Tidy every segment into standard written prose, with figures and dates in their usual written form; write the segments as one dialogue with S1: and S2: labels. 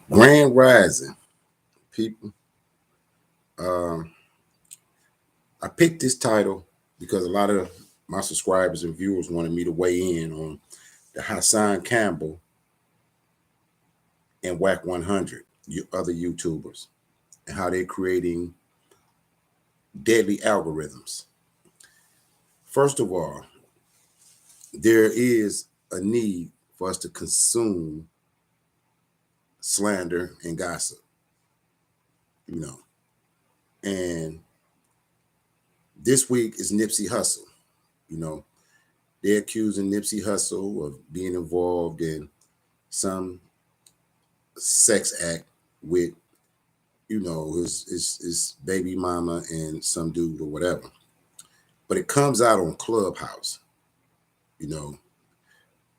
S1: Grand Rising, people. Um, I picked this title because a lot of my subscribers and viewers wanted me to weigh in on the Hassan Campbell and Wack 100, other YouTubers, and how they're creating deadly algorithms. First of all, there is a need for us to consume slander and gossip, you know. And this week is Nipsey Hussle, you know. They're accusing Nipsey Hussle of being involved in some sex act with, his baby mama and some dude or whatever. But it comes out on Clubhouse, you know,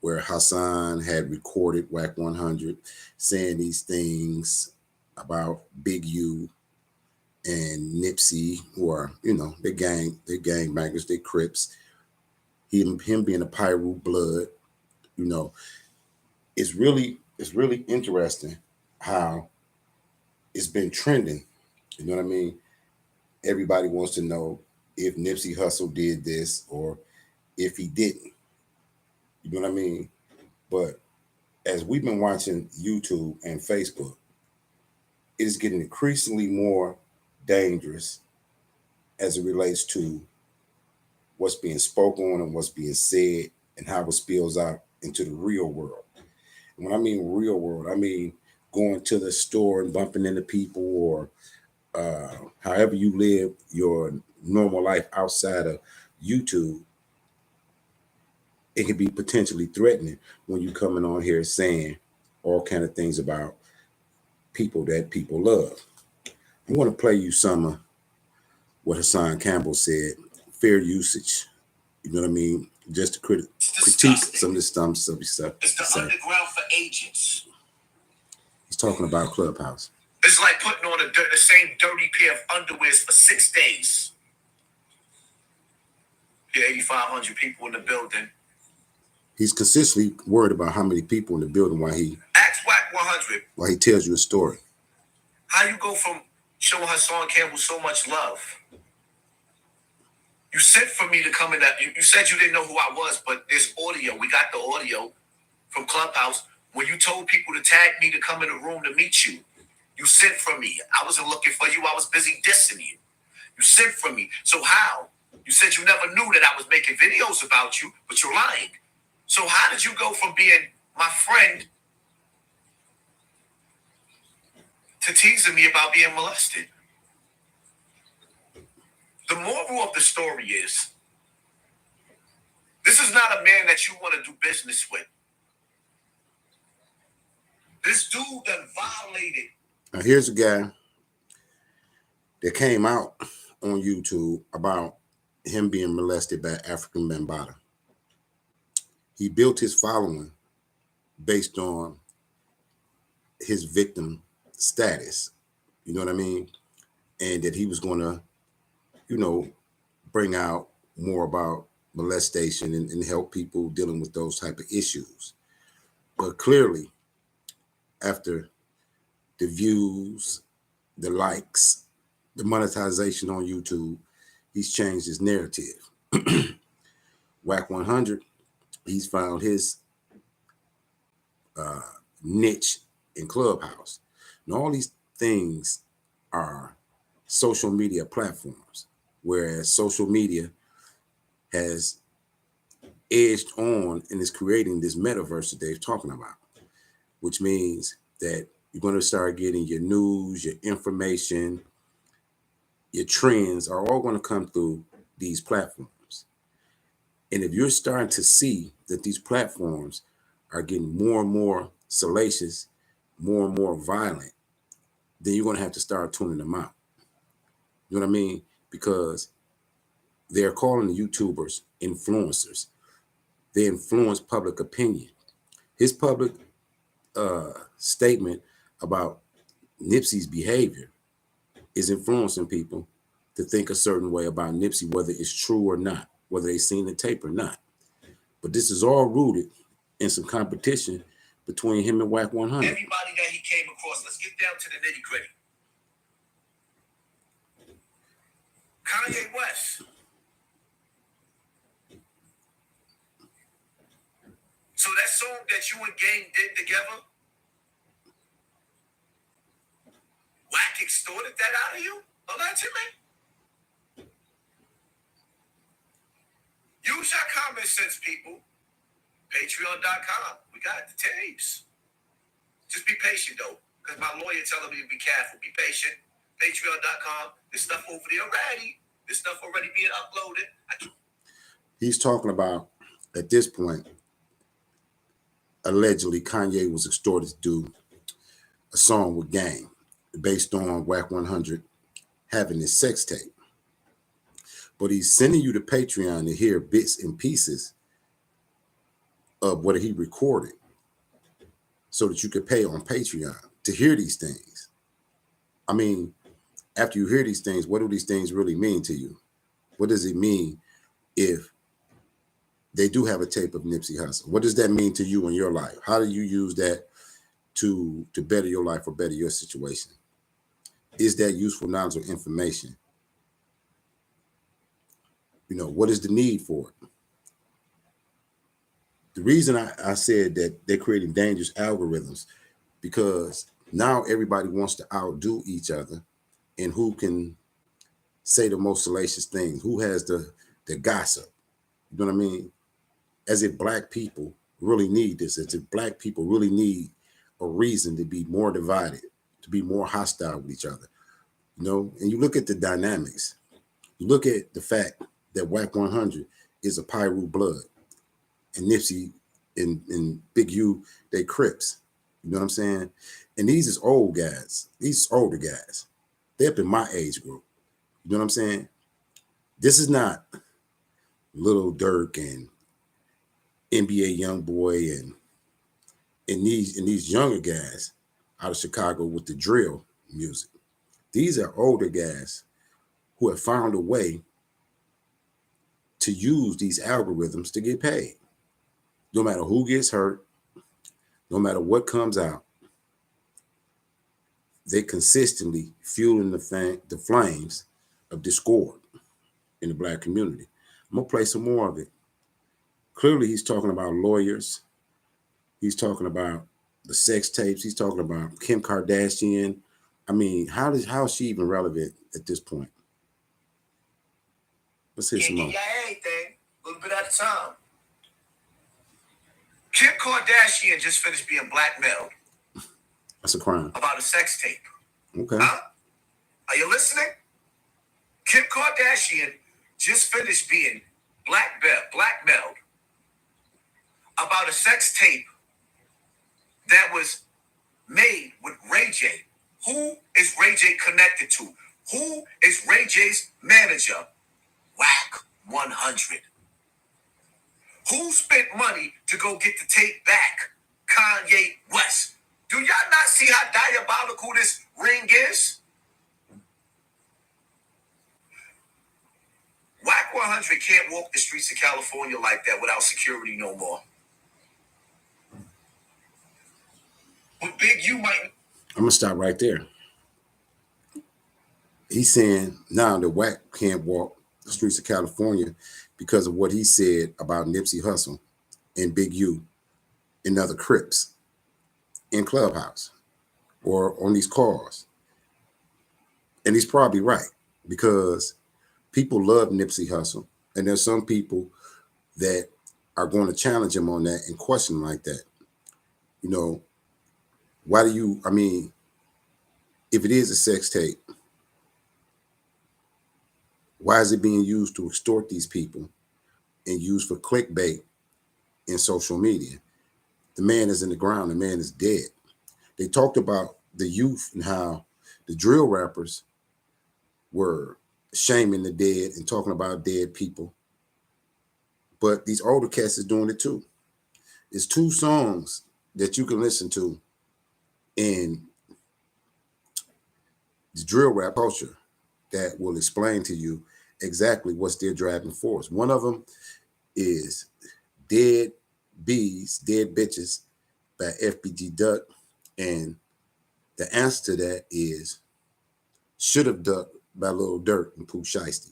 S1: where Hassan had recorded Wack 100 saying these things about Big U and Nipsey, who are, they gang bangers, they Crips. Him being a Pyru blood, you know, it's really interesting how it's been trending. You know what I mean? Everybody wants to know if Nipsey Hussle did this or if he didn't. You know what I mean? But as we've been watching YouTube and Facebook, it is getting increasingly more dangerous as it relates to what's being spoken on and what's being said and how it spills out into the real world. And when I mean real world, I mean going to the store and bumping into people or however you live your normal life outside of YouTube. It can be potentially threatening when you coming on here saying all kind of things about people that people love. I want to play you some of what Hassan Campbell said. Fair usage. You know what I mean? Just to critique some of this stuff.
S2: It's the underground for agents.
S1: He's talking about Clubhouse.
S2: It's like putting on the same dirty pair of underwears for 6 days. Yeah, 8,500 people in the building.
S1: He's consistently worried about how many people in the building while he
S2: Ask Wack 100.
S1: While he tells you a story.
S2: How you go from showing Hassan Campbell so much love? You sent for me to come in that. You said you didn't know who I was, but there's audio. We got the audio from Clubhouse when you told people to tag me to come in the room to meet you. You sent for me. I wasn't looking for you. I was busy dissing you. You sent for me. So how? You said you never knew that I was making videos about you, but you're lying. So how did you go from being my friend to teasing me about being molested? The moral of the story is, this is not a man that you want to do business with. This dude that violated.
S1: Now here's a guy that came out on YouTube about him being molested by African Bambaataa. He built his following based on his victim status. You know what I mean? And that he was going to, bring out more about molestation and help people dealing with those type of issues. But clearly, after the views, the likes, the monetization on YouTube, he's changed his narrative. Wack 100, he's found his niche in Clubhouse. And all these things are social media platforms, whereas social media has edged on and is creating this metaverse that they're talking about, which means that you're going to start getting your news, your information, your trends are all going to come through these platforms. And if you're starting to see that these platforms are getting more and more salacious, more and more violent, then you're going to have to start tuning them out. You know what I mean? Because they're calling the YouTubers influencers. They influence public opinion. His public statement about Nipsey's behavior is influencing people to think a certain way about Nipsey, whether it's true or not, whether they've seen the tape or not. But this is all rooted in some competition between him and Wack 100.
S2: Everybody that he came across. Let's get down to the nitty gritty. Kanye West. So that song that you and Game did together, Wack extorted that out of you, allegedly? Use your common sense, people. Patreon.com. We got the tapes. Just be patient, though, because my lawyer telling me to be careful. Be patient. Patreon.com. There's stuff over there already. There's stuff already being uploaded.
S1: He's talking about, at this point, allegedly Kanye was extorted to do a song with Game based on Wack 100 having this sex tape. But he's sending you to Patreon to hear bits and pieces of what he recorded so that you could pay on Patreon to hear these things. I mean, after you hear these things, what do these things really mean to you? What does it mean if they do have a tape of Nipsey Hussle? What does that mean to you in your life? How do you use that to better your life or better your situation? Is that useful knowledge or information? You know, what is the need for it? The reason I said that they're creating dangerous algorithms, because now everybody wants to outdo each other and who can say the most salacious things, who has the gossip. You know what I mean? As if Black people really need this, as if Black people really need a reason to be more divided, to be more hostile with each other. You know, and you look at the dynamics. You look at the fact that Wack 100 is a Pyru blood, and Nipsey and Big U, they Crips. You know what I'm saying? And these is old guys. These is older guys. They're up in my age group. You know what I'm saying? This is not Little Dirk and NBA Youngboy and these younger guys out of Chicago with the drill music. These are older guys who have found a way to use these algorithms to get paid. No matter who gets hurt, no matter what comes out, they consistently fueling the flames of discord in the Black community. I'm gonna play some more of it. Clearly, he's talking about lawyers. He's talking about the sex tapes. He's talking about Kim Kardashian. I mean, how is she even relevant at this point? Let's hear some more.
S2: Got anything, a little bit at a time. Kim Kardashian just finished being blackmailed.
S1: That's a crime.
S2: About a sex tape.
S1: Okay.
S2: Huh? Are you listening? Kim Kardashian just finished being blackmailed about a sex tape that was made with Ray J. Who is Ray J connected to? Who is Ray J's manager? Wack 100. Who spent money to go get the tape back? Kanye West. Do y'all not see how diabolical this ring is? Wack 100 can't walk the streets of California like that without security no more. But Big U might...
S1: I'm going to stop right there. He's saying now that Wack can't walk the streets of California because of what he said about Nipsey Hussle and Big U and other Crips in Clubhouse or on these calls. And he's probably right, because people love Nipsey Hussle, and there's some people that are going to challenge him on that and question him like that. You know, why do you, I mean, if it is a sex tape, why is it being used to extort these people and used for clickbait in social media? The man is in the ground. The man is dead. They talked about the youth and how the drill rappers were shaming the dead and talking about dead people. But these older cats is doing it too. It's 2 songs that you can listen to in the drill rap culture that will explain to you exactly what's their driving force. One of them is Dead Bees, Dead Bitches by FBG Duck and The answer to that is Should Have Ducked by Lil Durk and Pooh Shiesty.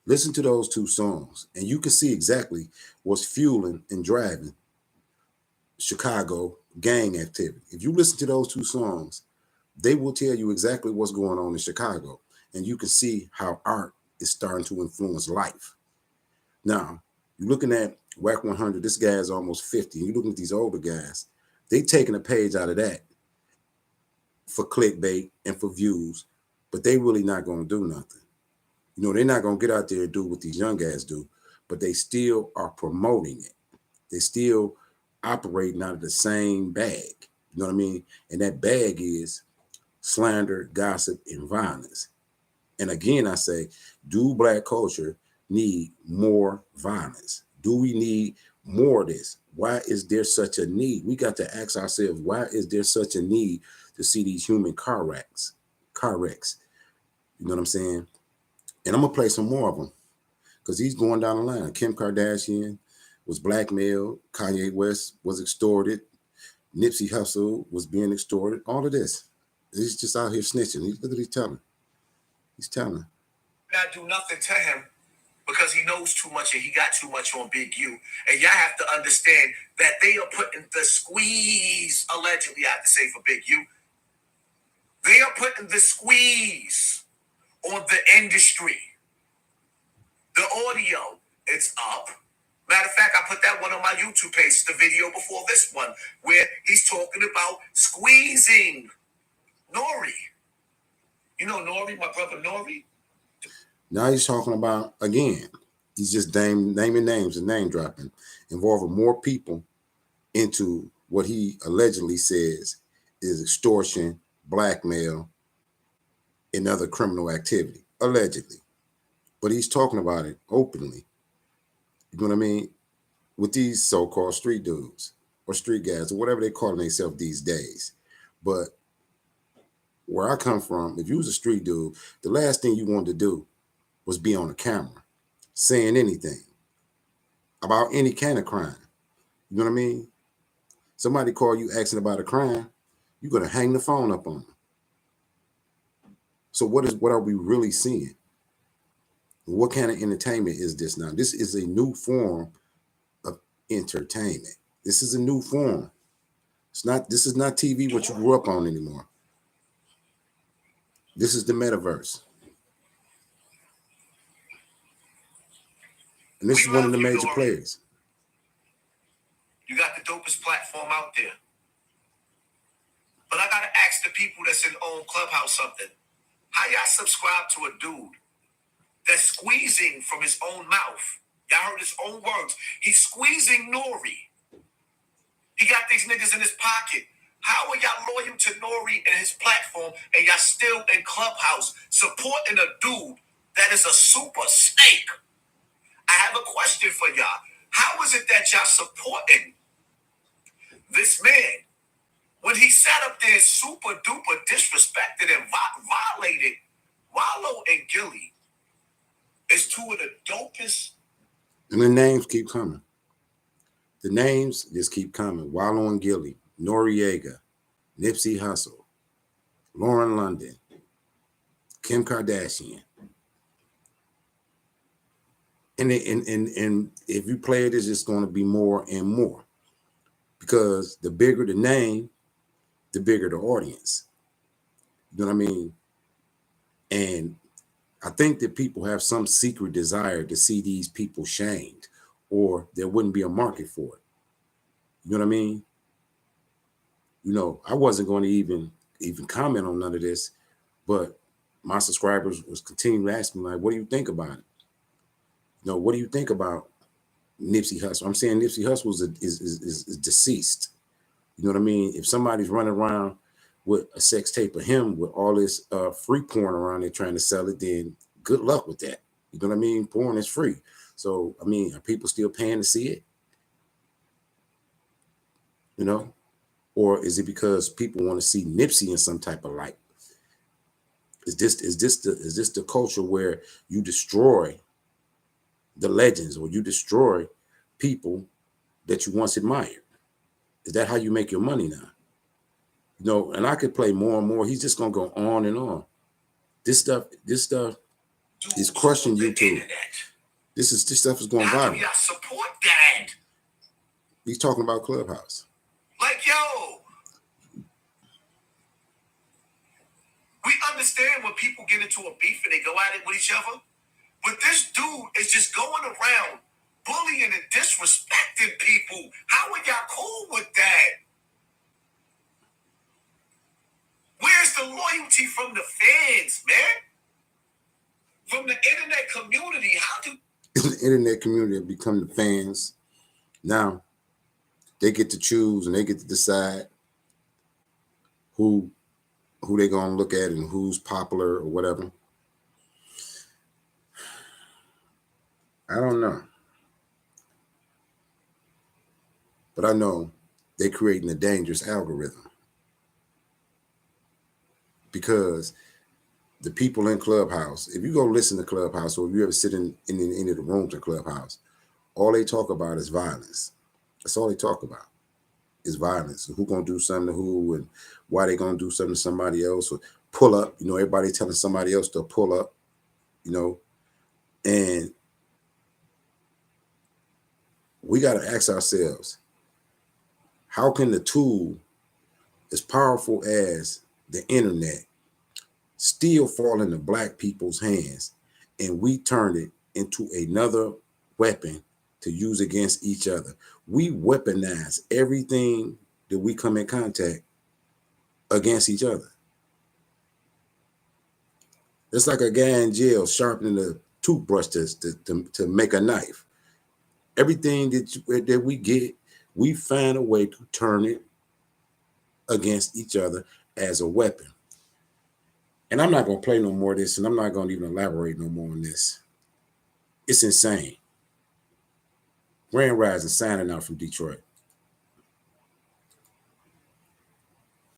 S1: Listen to those two songs, and you can see exactly what's fueling and driving Chicago gang activity. If you listen to those two songs, they will tell you exactly what's going on in Chicago, and you can see how art is starting to influence life. Now, you're looking at Wack 100. This guy is almost 50. And you're looking at these older guys. They taking a page out of that for clickbait and for views, but they really not going to do nothing. You know, they're not going to get out there and do what these young guys do, but they still are promoting it. They still operating out of the same bag. You know what I mean? And that bag is slander, gossip, and violence. And again, I say, do Black culture need more violence? Do we need more of this? Why is there such a need? We got to ask ourselves, why is there such a need to see these human car wrecks? You know what I'm saying? And I'm going to play some more of them because he's going down the line. Kim Kardashian was blackmailed. Kanye West was extorted. Nipsey Hussle was being extorted. All of this. He's just out here snitching. Look at what he's telling. He's telling.
S2: Not do nothing to him because he knows too much and he got too much on Big U. And y'all have to understand that they are putting the squeeze, allegedly, I have to say for Big U. They are putting the squeeze on the industry. The audio, it's up. Matter of fact, I put that one on my YouTube page, the video before this one, where he's talking about squeezing Nori. You know Nori, my brother Nori?
S1: Now he's talking about, again, he's just naming names and name dropping, involving more people into what he allegedly says is extortion, blackmail, and other criminal activity, allegedly. But he's talking about it openly. You know what I mean? With these so-called street dudes or street guys or whatever they call themselves these days. But where I come from, if you was a street dude, the last thing you wanted to do was be on the camera saying anything about any kind of crime. You know what I mean? Somebody call you asking about a crime, you're going to hang the phone up on them. So what are we really seeing? What kind of entertainment is this now? This is a new form of entertainment. This is a new form. This is not TV what you grew up on anymore. This is the metaverse. And this is one of the major players.
S2: You got the dopest platform out there. But I gotta ask the people that's in own Clubhouse something. How y'all subscribe to a dude that's squeezing from his own mouth? Y'all heard his own words. He's squeezing Nori. He got these niggas in his pocket. How are y'all loyal to Nori and his platform and y'all still in Clubhouse supporting a dude that is a super snake? I have a question for y'all. How is it that y'all supporting this man when he sat up there super duper disrespected and violated Wallow and Gilly? Is two of the dopest.
S1: And the names keep coming. The names just keep coming. Wallow and Gilly, Noriega, Nipsey Hussle, Lauren London, Kim Kardashian. And if you play it, it's just going to be more and more. Because the bigger the name, the bigger the audience. You know what I mean? And I think that people have some secret desire to see these people shamed, or there wouldn't be a market for it. You know what I mean? You know, I wasn't going to even comment on none of this, but my subscribers was continuing to ask me, like, what do you think about it? You know, what do you think about Nipsey Hussle? I'm saying Nipsey Hussle is deceased. You know what I mean? If somebody's running around with a sex tape of him with all this free porn around there trying to sell it, then good luck with that. You know what I mean? Porn is free. So, I mean, are people still paying to see it? You know? Or is it because people want to see Nipsey in some type of light? Is this the culture where you destroy the legends or you destroy people that you once admired? Is that how you make your money now? You No, and I could play more and more. He's just gonna go on and on. This stuff is crushing YouTube. This stuff is going
S2: How
S1: viral.
S2: do y'all support that?
S1: He's talking about Clubhouse.
S2: Like, yo, we understand when people get into a beef and they go at it with each other, but this dude is just going around bullying and disrespecting people. How are y'all cool with that? Where's the loyalty from the fans, man? From the internet community? How do
S1: The internet community have become the fans. Now they get to choose and they get to decide who they're gonna look at and who's popular or whatever. I don't know. But I know they're creating a dangerous algorithm. Because the people in Clubhouse, if you go listen to Clubhouse, or if you ever sit in any of the rooms in Clubhouse, all they talk about is violence. That's all they talk about is violence. Who gonna do something to who, and why they gonna do something to somebody else, or pull up. You know, everybody telling somebody else to pull up. You know, and we got to ask ourselves, how can the tool as powerful as the internet still fall into black people's hands, and we turn it into another weapon to use against each other? We weaponize everything that we come in contact against each other. It's like a guy in jail sharpening a toothbrush to make a knife. Everything that we get, we find a way to turn it against each other as a weapon. And I'm not going to play no more of this, and I'm not going to even elaborate no more on this. It's insane. Grand Rising signing out from Detroit.